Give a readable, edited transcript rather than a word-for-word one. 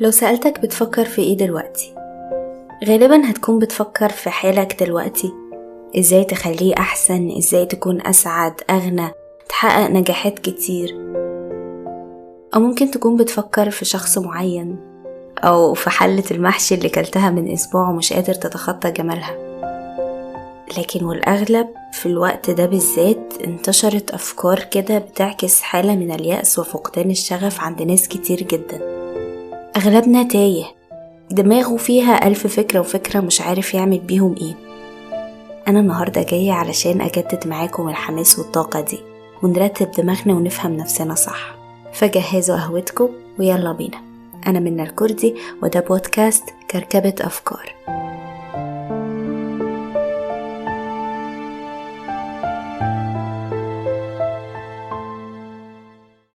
لو سألتك بتفكر في ايه دلوقتي؟ غالبا هتكون بتفكر في حالك دلوقتي، ازاي تخليه احسن، ازاي تكون اسعد، اغنى، تحقق نجاحات كتير. او ممكن تكون بتفكر في شخص معين، او في حلة المحشي اللي كلتها من اسبوع ومش قادر تتخطى جمالها. لكن والاغلب في الوقت ده بالذات انتشرت افكار كده بتعكس حالة من اليأس وفقدان الشغف عند ناس كتير جدا. أغلبنا تايه، دماغه فيها 1000 فكرة وفكرة مش عارف يعمل بيهم ايه. أنا النهاردة جاية علشان أجدد معاكم الحماس والطاقة دي، ونرتب دماغنا ونفهم نفسنا صح. فجهزوا قهوتكم ويلا بينا. أنا منى الكردي، وده بودكاست كركبة أفكار.